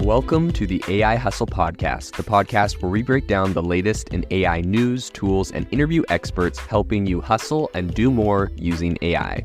Welcome to the AI Hustle Podcast, the podcast where we break down the latest in AI news, tools, and interview experts helping you hustle and do more using AI.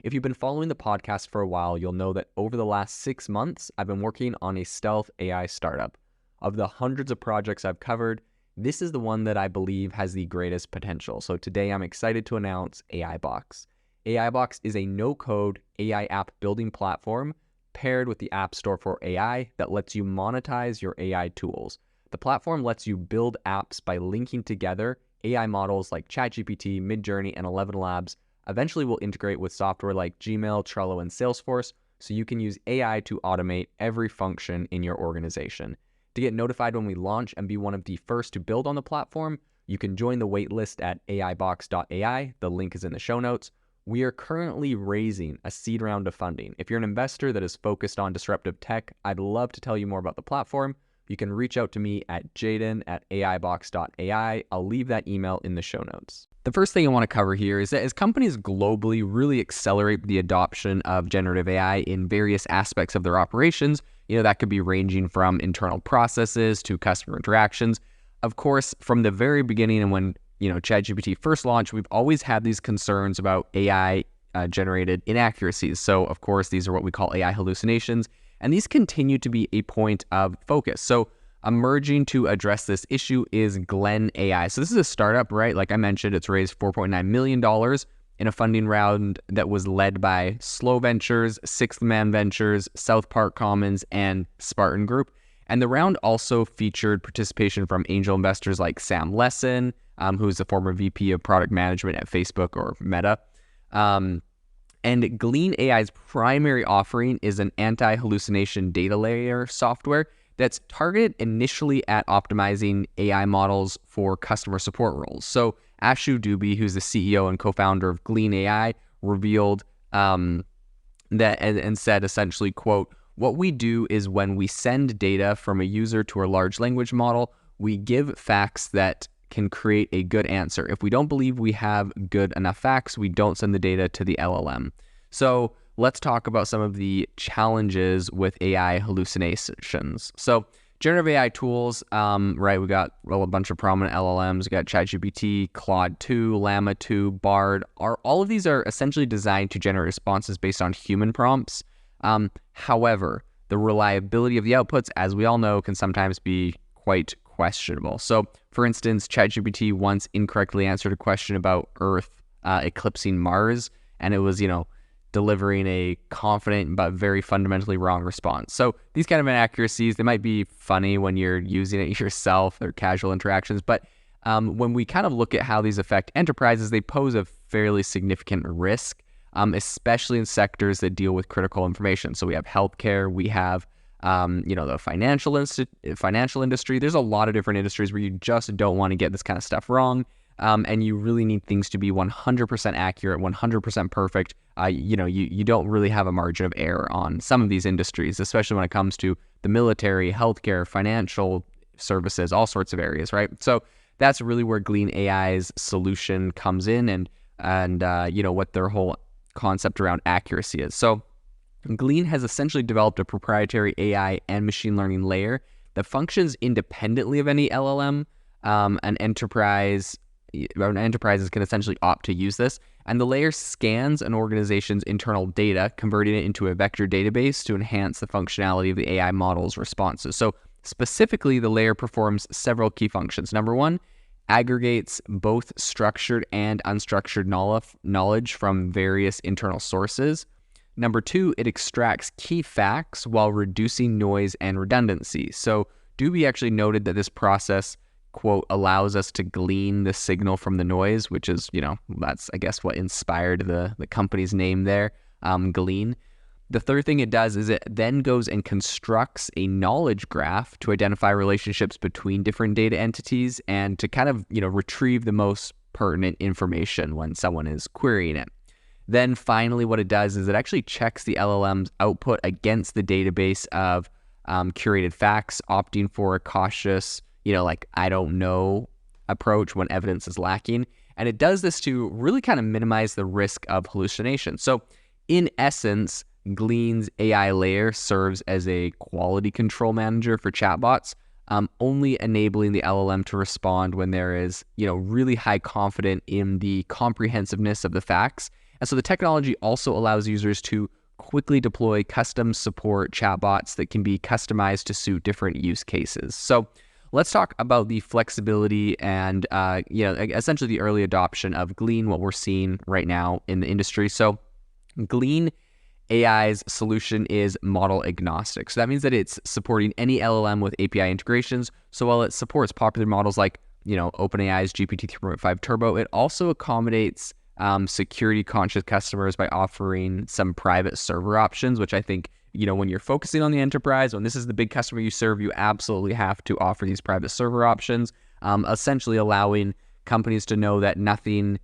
If you've been following the podcast for a while, you'll know that over the last 6 months, I've been working on a stealth AI startup. Of the hundreds of projects I've covered, this is the one that I believe has the greatest potential. So today I'm excited to announce AI Box. AI Box is a no-code AI app building platform paired with the App Store for AI that lets you monetize your AI tools. The platform lets you build apps by linking together AI models like ChatGPT, Midjourney, and 11 Labs. Eventually, we'll integrate with software like Gmail, Trello, and Salesforce, so you can use AI to automate every function in your organization. To get notified when we launch and be one of the first to build on the platform, you can join the waitlist at aibox.ai. The link is in the show notes. We are currently raising a seed round of funding. If you're an investor that is focused on disruptive tech, I'd love to tell you more about the platform. You can reach out to me at jaden@aibox.ai. I'll leave that email in the show notes. The first thing I want to cover here is that as companies globally really accelerate the adoption of generative AI in various aspects of their operations, that could be ranging from internal processes to customer interactions. Of course, from the very beginning and when ChatGPT first launched, we've always had these concerns about AI generated inaccuracies. So, of course, these are what we call AI hallucinations, and these continue to be a point of focus. So, emerging to address this issue is Gleen AI. So, this is a startup, right? Like I mentioned, it's raised $4.9 million in a funding round that was led by Slow Ventures, Sixth Man Ventures, South Park Commons, and Spartan Group. And the round also featured participation from angel investors like Sam Lessin, who is the former VP of product management at Facebook or Meta. And Gleen AI's primary offering is an anti-hallucination data layer software that's targeted initially at optimizing AI models for customer support roles. So Ashu Dubey, who's the CEO and co-founder of Gleen AI, revealed that and said essentially, quote, "What we do is when we send data from a user to a large language model, we give facts that can create a good answer. If we don't believe we have good enough facts, we don't send the data to the LLM." So let's talk about some of the challenges with AI hallucinations. So generative AI tools, right? We got a bunch of prominent LLMs. We got ChatGPT, Claude 2, Llama 2, Bard. All of these are essentially designed to generate responses based on human prompts. However, the reliability of the outputs, as we all know, can sometimes be quite questionable. So, for instance, ChatGPT once incorrectly answered a question about Earth eclipsing Mars, and it was, delivering a confident but very fundamentally wrong response. So these kind of inaccuracies, they might be funny when you're using it yourself or casual interactions, but when we kind of look at how these affect enterprises, they pose a fairly significant risk, especially in sectors that deal with critical information. So we have healthcare, we have the financial industry. There's a lot of different industries where you just don't want to get this kind of stuff wrong. And you really need things to be 100% accurate, 100% perfect. You don't really have a margin of error on some of these industries, especially when it comes to the military, healthcare, financial services, all sorts of areas, right? So that's really where Gleen AI's solution comes in and what their whole concept around accuracy is. So Gleen has essentially developed a proprietary AI and machine learning layer that functions independently of any LLM. Enterprises can essentially opt to use this. And the layer scans an organization's internal data, converting it into a vector database to enhance the functionality of the AI model's responses. So specifically, the layer performs several key functions. Number one, aggregates both structured and unstructured knowledge from various internal sources. Number two, it extracts key facts while reducing noise and redundancy. So Dubey actually noted that this process, quote, allows us to glean the signal from the noise, which is, that's, I guess, what inspired the company's name there, Gleen. The third thing it does is it then goes and constructs a knowledge graph to identify relationships between different data entities and to kind of, retrieve the most pertinent information when someone is querying it. Then finally, what it does is it actually checks the LLM's output against the database of curated facts, opting for a cautious, I don't know approach when evidence is lacking. And it does this to really kind of minimize the risk of hallucination. So in essence, Gleen's AI layer serves as a quality control manager for chatbots, only enabling the LLM to respond when there is, really high confidence in the comprehensiveness of the facts. And so the technology also allows users to quickly deploy custom support chatbots that can be customized to suit different use cases. So let's talk about the flexibility and, essentially the early adoption of Gleen, what we're seeing right now in the industry. So Gleen AI's solution is model agnostic. So that means that it's supporting any LLM with API integrations. So while it supports popular models like, OpenAI's GPT 3.5 Turbo, it also accommodates security conscious customers by offering some private server options, which I think, when you're focusing on the enterprise, when this is the big customer you serve, you absolutely have to offer these private server options, essentially allowing companies to know that none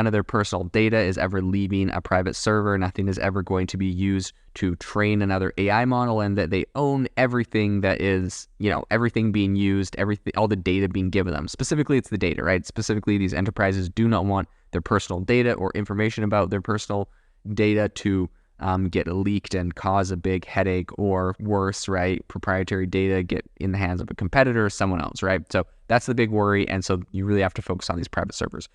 of their personal data is ever leaving a private server. Nothing is ever going to be used to train another AI model, and that they own everything that is, everything being used, all the data being given them. Specifically, it's the data, right? Specifically, these enterprises do not want their personal data or information about their personal data to get leaked and cause a big headache, or worse, right? Proprietary data get in the hands of a competitor or someone else, right? So that's the big worry. And so you really have to focus on these private servers.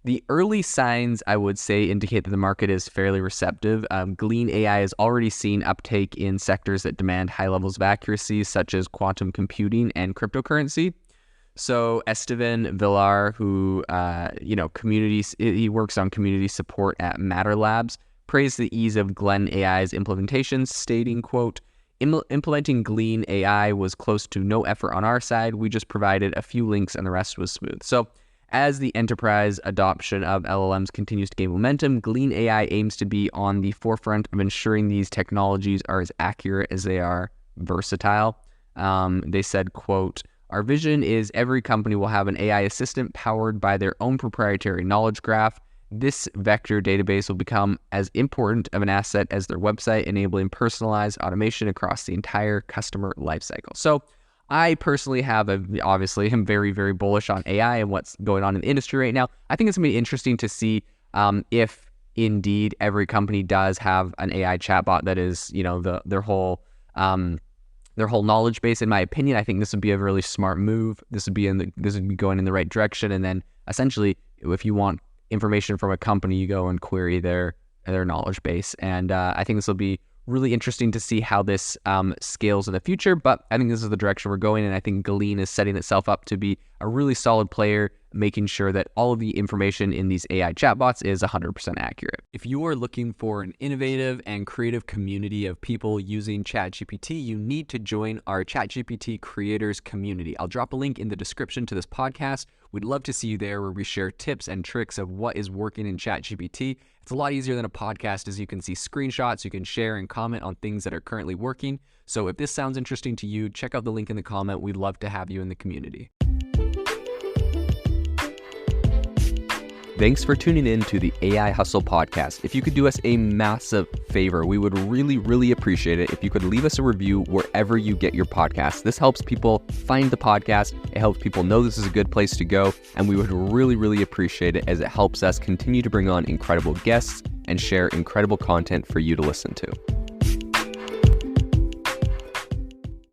The early signs, I would say, indicate that the market is fairly receptive. Gleen AI has already seen uptake in sectors that demand high levels of accuracy, such as quantum computing and cryptocurrency. So Esteban Villar, who, he works on community support at Matter Labs, praised the ease of Gleen AI's implementation, stating, quote, "Implementing Gleen AI was close to no effort on our side. We just provided a few links and the rest was smooth." So as the enterprise adoption of LLMs continues to gain momentum, Gleen AI aims to be on the forefront of ensuring these technologies are as accurate as they are versatile. They said, quote, "Our vision is every company will have an AI assistant powered by their own proprietary knowledge graph. This vector database will become as important of an asset as their website, enabling personalized automation across the entire customer lifecycle." So I personally obviously am very, very bullish on AI and what's going on in the industry right now. I think it's going to be interesting to see if indeed every company does have an AI chatbot that is, their whole knowledge base. In my opinion, I think this would be a really smart move. This would be going in the right direction. And then essentially, if you want information from a company, you go and query their knowledge base. And I think this will be really interesting to see how this scales in the future, but I think this is the direction we're going, and I think Gleen is setting itself up to be a really solid player, making sure that all of the information in these AI chatbots is 100% accurate. If you are looking for an innovative and creative community of people using ChatGPT, you need to join our ChatGPT creators community. I'll drop a link in the description to this podcast. We'd love to see you there, where we share tips and tricks of what is working in ChatGPT. It's a lot easier than a podcast, as you can see screenshots, you can share and comment on things that are currently working. So if this sounds interesting to you, check out the link in the comment. We'd love to have you in the community. Thanks for tuning in to the AI Hustle podcast. If you could do us a massive favor, we would really, really appreciate it if you could leave us a review wherever you get your podcasts. This helps people find the podcast. It helps people know this is a good place to go. And we would really, really appreciate it, as it helps us continue to bring on incredible guests and share incredible content for you to listen to.